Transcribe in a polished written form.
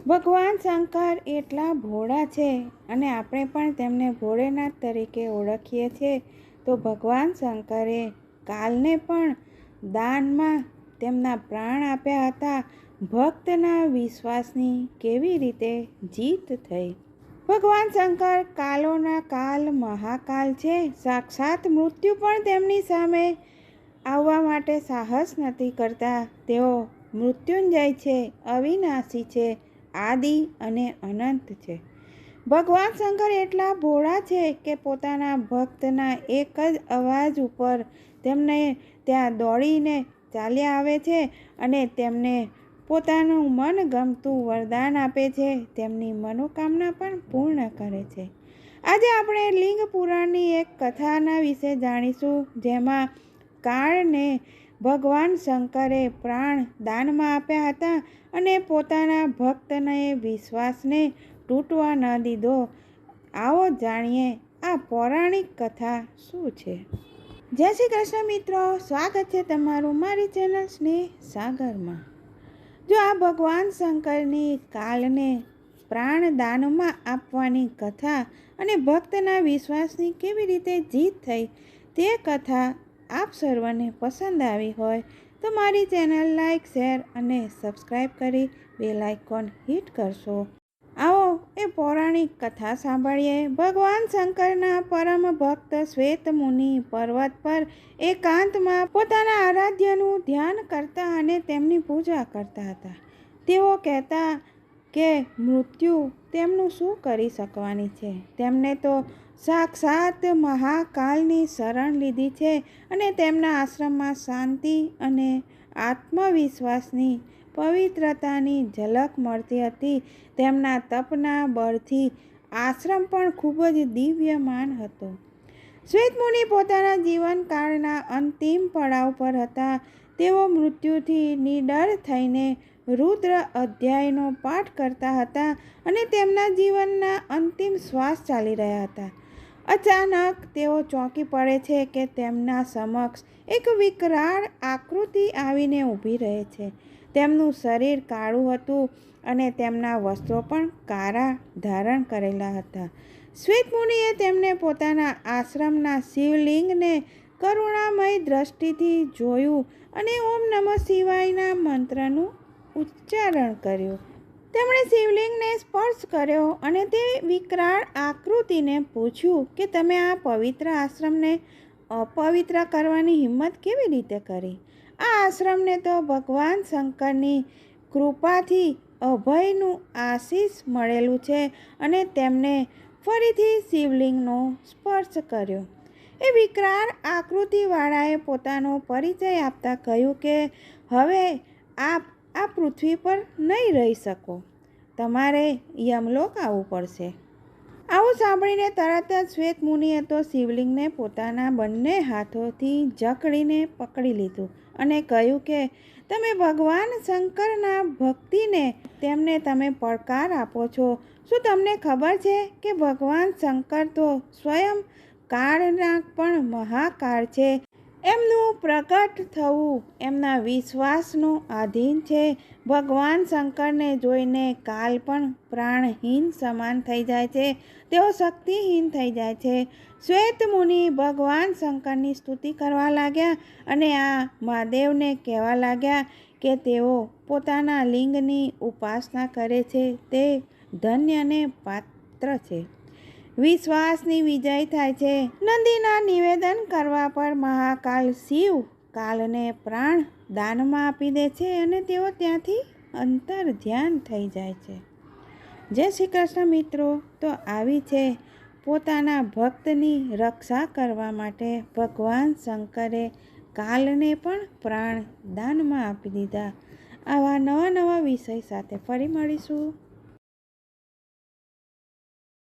ભગવાન શંકર એટલા ભોળા છે અને આપણે પણ તેમને ભોળેનાથ તરીકે ઓળખીએ છીએ. તો ભગવાન શંકરે કાલને પણ દાનમાં તેમના પ્રાણ આપ્યા હતા. ભક્તના વિશ્વાસની કેવી રીતે જીત થઈ? ભગવાન શંકર કાલોના કાલ મહાકાલ છે. સાક્ષાત મૃત્યુ પણ તેમની સામે આવવા માટે સાહસ નથી કરતા. તેઓ મૃત્યુંજય છે, અવિનાશી છે, આદિ અને અનંત છે. ભગવાન શંકર એટલા ભોળા છે કે પોતાના ભક્તના એક જ અવાજ ઉપર તેમને ત્યાં દોડીને ચાલ્યા આવે છે અને તેમને પોતાનું મનગમતું વરદાન આપે છે, તેમની મનોકામના પણ પૂર્ણ કરે છે. આજે આપણે લિંગ પુરાણની એક કથાના વિશે જાણીશું, જેમાં કાળને ભગવાન શંકરે પ્રાણ દાનમાં આપ્યા હતા અને પોતાના ભક્તને વિશ્વાસને તૂટવા ન દીધો. આવો જાણીએ આ પૌરાણિક કથા શું છે. જય શ્રી કૃષ્ણ મિત્રો, સ્વાગત છે તમારું મારી ચેનલ સ્નેહ સાગરમાં. જો આ ભગવાન શંકરની કાલને પ્રાણ દાનમાં આપવાની કથા અને ભક્તના વિશ્વાસની કેવી રીતે જીત થઈ તે કથા આપ સર્વને પસંદ આવી હોય તો મારી ચેનલ લાઈક, શેર અને સબસ્ક્રાઈબ કરી બેલ આઇકોન હિટ કરશો. આવો એ પૌરાણિક કથા સાંભળીએ. ભગવાન શંકરના પરમ ભક્ત શ્વેત મુનિ પર્વત પર એકાંતમાં પોતાના આરાધ્યનું ધ્યાન કરતા અને તેમની પૂજા કરતા હતા. તેઓ કહેતા કે મૃત્યુ તેમનું શું કરી શકવાની છે. તેમને તો સાક્ષાત મહાકાલની શરણ લીધી છે અને તેમના આશ્રમમાં શાંતિ અને આત્મવિશ્વાસની પવિત્રતાની ઝલક મળતી હતી. તેમના તપના બળથી આશ્રમ પણ ખૂબ જ દિવ્યમાન હતો. શ્વેતમુનિ પોતાના જીવનકાળના અંતિમ પડાવ પર હતા. તેઓ મૃત્યુથી નિડર થઈને રુદ્ર અધ્યાયનો પાઠ કરતા હતા અને તેમના જીવનના અંતિમ શ્વાસ ચાલી રહ્યા હતા. અચાનક તેઓ ચોંકી પડે છે કે તેમના સમક્ષ એક વિકરાળ આકૃતિ આવીને ઊભી રહે છે. તેમનું શરીર કાળું હતું અને તેમના વસ્ત્રો પણ કાળા ધારણ કરેલા હતા. શ્વેતમુનિએ તેમને પોતાના આશ્રમના શિવલિંગને કરુણામય દ્રષ્ટિથી જોયું અને ઓમ નમઃ શિવાયના મંત્રનું ઉચ્ચારણ કર્યું. તેમણે શિવલિંગને સ્પર્શ કર્યો અને તે વિકરાળ આકૃતિને પૂછ્યું કે તમે આ પવિત્ર આશ્રમને અપવિત્ર કરવાની હિંમત કેવી રીતે કરી? આ આશ્રમને તો ભગવાન શંકરની કૃપાથી અભયનું આશીષ મળેલું છે. અને તેમને ફરીથી શિવલિંગનો સ્પર્શ કર્યો. એ વિકરાળ આકૃતિવાળાએ પોતાનો પરિચય આપતા કહ્યું કે હવે આપ આ પૃથ્વી પર નહીં રહી શકો. તમારે યમલોક આવવું પડશે. આવું સાંભળીને તરત જ શ્વેતમુનિએ તો શિવલિંગને પોતાના બંને હાથોથી જકડીને પકડી લીધું અને કહ્યું કે તમે ભગવાન શંકરના ભક્તિને તેમને તમે પડકાર આપો છો. શું તમને ખબર છે કે ભગવાન શંકર તો સ્વયં કાળના પણ મહાકાળ છે. એમનું પ્રગટ થવું એમના વિશ્વાસનો આધીન છે. ભગવાન શંકરને જોઈને કાલ પણ પ્રાણહીન સમાન થઈ જાય છે. તેઓ શક્તિહીન થઈ જાય છે. શ્વેતમુનિ ભગવાન શંકરની સ્તુતિ કરવા લાગ્યા અને આ મહાદેવને કહેવા લાગ્યા કે તેઓ પોતાના લિંગની ઉપાસના કરે છે તે ધન્યને પાત્ર છે. વિશ્વાસની વિજય થાય છે. નંદીના નિવેદન કરવા પર મહાકાલ શિવ કાલને પ્રાણ દાનમાં આપી દે છે અને તેઓ ત્યાંથી અંતર ધ્યાન થઈ જાય છે. જય શ્રી કૃષ્ણ મિત્રો. તો આવી છે પોતાના ભક્તની રક્ષા કરવા માટે ભગવાન શંકરે કાલને પણ પ્રાણ દાનમાં આપી દીધા. આવા નવા વિષય સાથે ફરી મળીશું.